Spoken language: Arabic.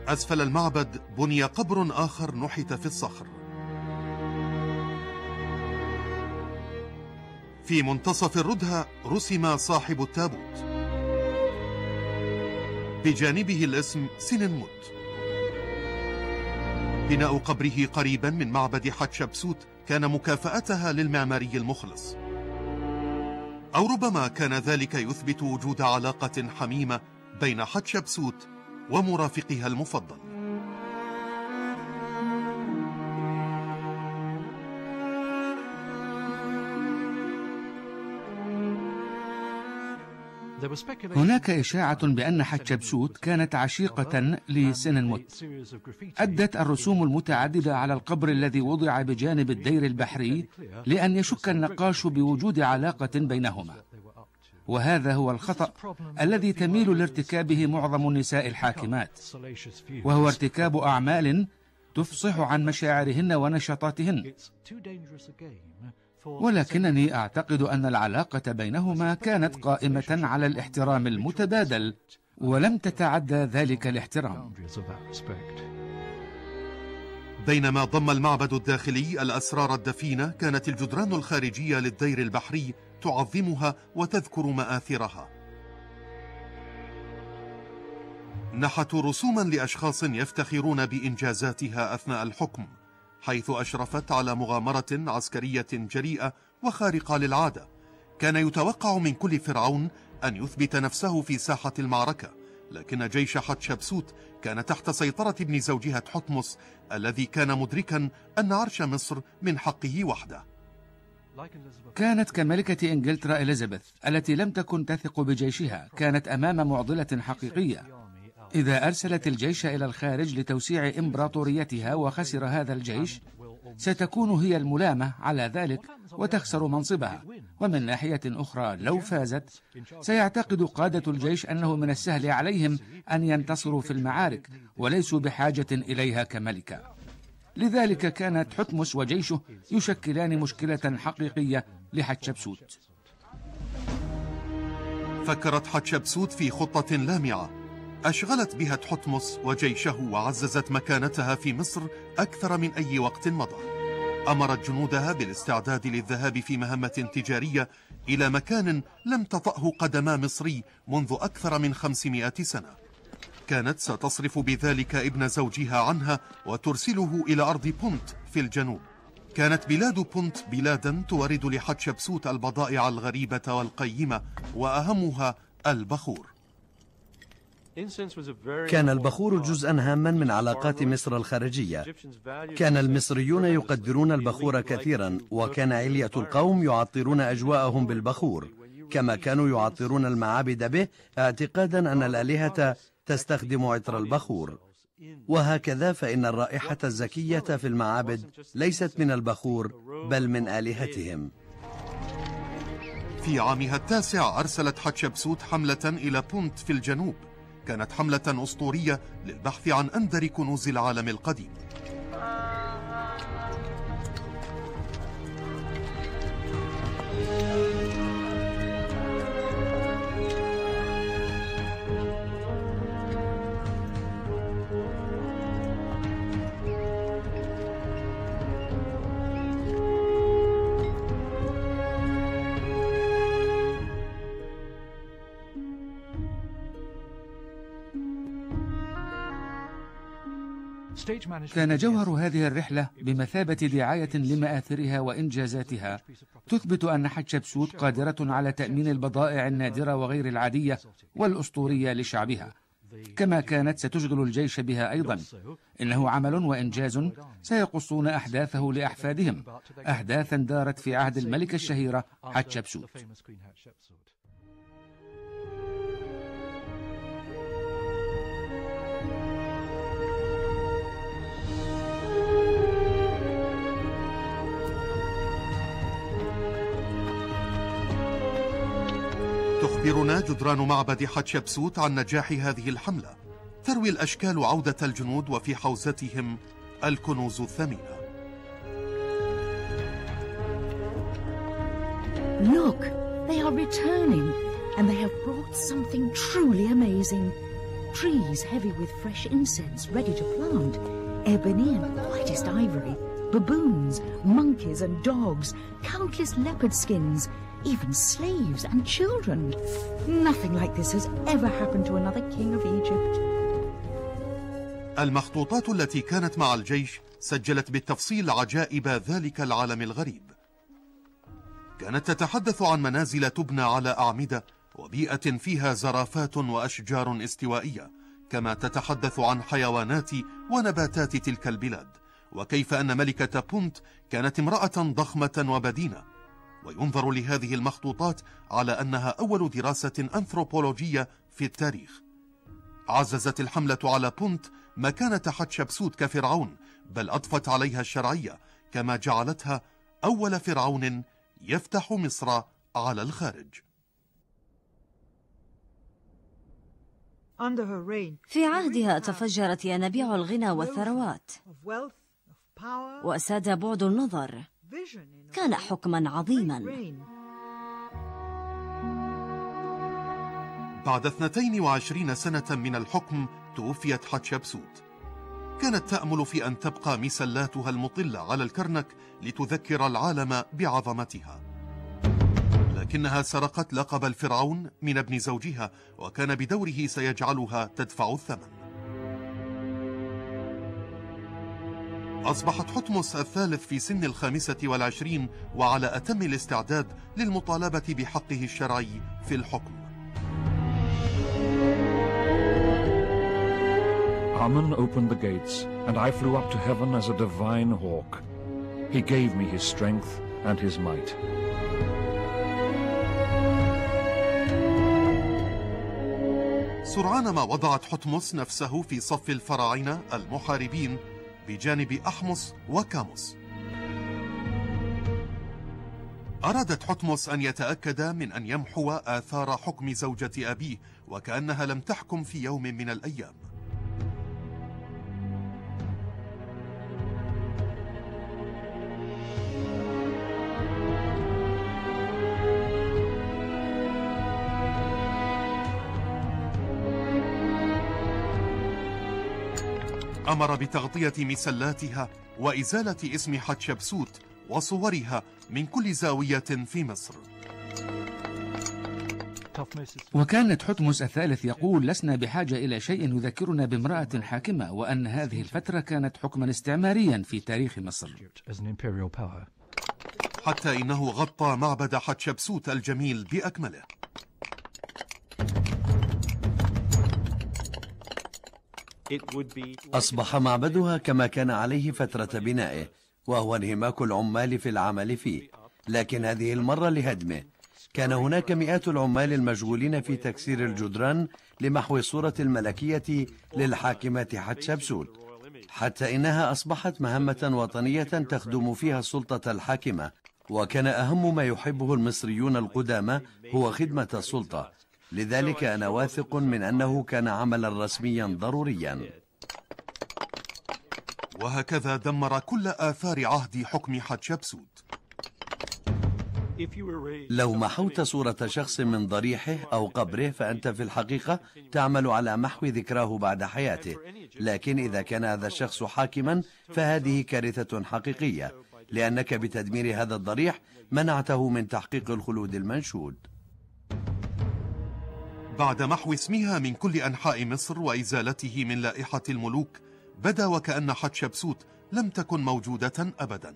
أسفل المعبد بني قبر آخر نحت في الصخر. في منتصف الردهة رسم صاحب التابوت، بجانبه الاسم سننموت. بناء قبره قريبا من معبد حتشبسوت كان مكافأتها للمعماري المخلص، أو ربما كان ذلك يثبت وجود علاقة حميمة بين حتشبسوت ومرافقها المفضل. هناك إشاعة بأن حتشبسوت كانت عشيقة لسننموت. أدت الرسوم المتعددة على القبر الذي وضع بجانب الدير البحري لأن يشك النقاش بوجود علاقة بينهما، وهذا هو الخطأ الذي تميل لارتكابه معظم النساء الحاكمات، وهو ارتكاب أعمال تفصح عن مشاعرهن ونشاطاتهن. ولكنني أعتقد أن العلاقة بينهما كانت قائمة على الاحترام المتبادل، ولم تتعدى ذلك الاحترام. بينما ضم المعبد الداخلي الأسرار الدفينة، كانت الجدران الخارجية للدير البحري تعظمها وتذكر مآثرها. نحتوا رسوما لأشخاص يفتخرون بإنجازاتها أثناء الحكم، حيث أشرفت على مغامرة عسكرية جريئة وخارقة للعادة. كان يتوقع من كل فرعون أن يثبت نفسه في ساحة المعركة، لكن جيش حتشبسوت كان تحت سيطرة ابن زوجها تحتمس، الذي كان مدركا أن عرش مصر من حقه وحده. كانت كملكة إنجلترا إليزابيث التي لم تكن تثق بجيشها، كانت أمام معضلة حقيقية. إذا أرسلت الجيش إلى الخارج لتوسيع إمبراطوريتها وخسر هذا الجيش، ستكون هي الملامة على ذلك وتخسر منصبها. ومن ناحية أخرى لو فازت، سيعتقد قادة الجيش أنه من السهل عليهم أن ينتصروا في المعارك وليسوا بحاجة إليها كملكة. لذلك كانت تحتمس وجيشه يشكلان مشكلة حقيقية لحتشبسوت. فكرت حتشبسوت في خطة لامعة أشغلت بها تحتمس وجيشه وعززت مكانتها في مصر أكثر من أي وقت مضى. أمرت جنودها بالاستعداد للذهاب في مهمة تجارية إلى مكان لم تطأه قدما مصري منذ أكثر من 500 سنة. كانت ستصرف بذلك ابن زوجها عنها وترسله إلى أرض بونت في الجنوب. كانت بلاد بونت بلادا تورد لحتشبسوت البضائع الغريبة والقيمة، وأهمها البخور. كان البخور جزءا هاما من علاقات مصر الخارجية. كان المصريون يقدرون البخور كثيرا، وكان علية القوم يعطرون أجواءهم بالبخور، كما كانوا يعطرون المعابد به، اعتقادا أن الآلهة تستخدم عطر البخور. وهكذا فإن الرائحة الزكية في المعابد ليست من البخور بل من آلهتهم. في عامها التاسع أرسلت حتشبسوت حملة إلى بونت في الجنوب. كانت حملة أسطورية للبحث عن أندر كنوز العالم القديم. كان جوهر هذه الرحلة بمثابة دعاية لمآثرها وإنجازاتها، تثبت أن حتشبسوت قادرة على تأمين البضائع النادرة وغير العادية والأسطورية لشعبها، كما كانت ستشغل الجيش بها أيضا. إنه عمل وإنجاز سيقصون أحداثه لأحفادهم، أحداثا دارت في عهد الملكة الشهيرة حتشبسوت. تخبرنا جدران معبد حتشبسوت عن نجاح هذه الحملة. تروي الأشكال عودة الجنود وفي حوزتهم الكنوز الثمينة. Look, they are returning and they have brought something truly amazing. trees heavy with fresh incense ready to plant, ebony and whitest ivory, baboons, monkeys and dogs, countless leopard skins, even slaves and children. Nothing like this has ever happened to another king of Egypt. المخطوطات التي كانت مع الجيش سجلت بالتفصيل عجائب ذلك العالم الغريب. كانت تتحدث عن منازل تبنى على أعمدة وبيئة فيها زرافات وأشجار استوائية، كما تتحدث عن حيوانات ونباتات تلك البلاد، وكيف أن ملكة بونت كانت امرأة ضخمة وبدينة. وينظر لهذه المخطوطات على أنها أول دراسة أنثروبولوجية في التاريخ. عززت الحملة على بونت مكانة حتشبسوت كفرعون، بل أضفت عليها الشرعية، كما جعلتها أول فرعون يفتح مصر على الخارج. في عهدها تفجرت ينابيع الغنى والثروات، وساد بعد النظر. كان حكما عظيما. بعد 22 سنة من الحكم توفيت حتشبسوت. كانت تأمل في أن تبقى مسلاتها المطلة على الكرنك لتذكر العالم بعظمتها، لكنها سرقت لقب الفرعون من ابن زوجها، وكان بدوره سيجعلها تدفع الثمن. أصبحت حتمس الثالث في سن 25 وعلى أتم الاستعداد للمطالبة بحقه الشرعي في الحكم. Amun opened the gates, and I flew up to heaven as a divine hawk. He gave me his strength and his might. سرعان ما وضعت حتمس نفسه في صف الفراعنة المحاربين بجانب أحمس وكاموس. أرادت حتمس أن يتأكد من أن يمحو آثار حكم زوجة أبيه، وكأنها لم تحكم في يوم من الأيام. أمر بتغطية مسلاتها وإزالة اسم حتشبسوت وصورها من كل زاوية في مصر. وكانت حتمس الثالث يقول: لسنا بحاجة إلى شيء يذكرنا بامرأة حاكمة، وأن هذه الفترة كانت حكما استعماريا في تاريخ مصر. حتى إنه غطى معبد حتشبسوت الجميل بأكمله. أصبح معبدها كما كان عليه فترة بنائه، وهو انهماك العمال في العمل فيه، لكن هذه المرة لهدمه. كان هناك مئات العمال المشغولين في تكسير الجدران لمحو الصورة الملكية للحاكمة حتشبسوت، حتى إنها أصبحت مهمة وطنية تخدم فيها السلطة الحاكمة. وكان أهم ما يحبه المصريون القدامى هو خدمة السلطة، لذلك أنا واثق من أنه كان عملا رسميا ضروريا. وهكذا دمر كل آثار عهد حكم حتشبسوت. لو محوت صورة شخص من ضريحه أو قبره فأنت في الحقيقة تعمل على محو ذكراه بعد حياته، لكن إذا كان هذا الشخص حاكما فهذه كارثة حقيقية، لأنك بتدمير هذا الضريح منعته من تحقيق الخلود المنشود. بعد محو اسمها من كل أنحاء مصر وإزالته من لائحة الملوك، بدا وكأن حتشبسوت لم تكن موجودة أبدا.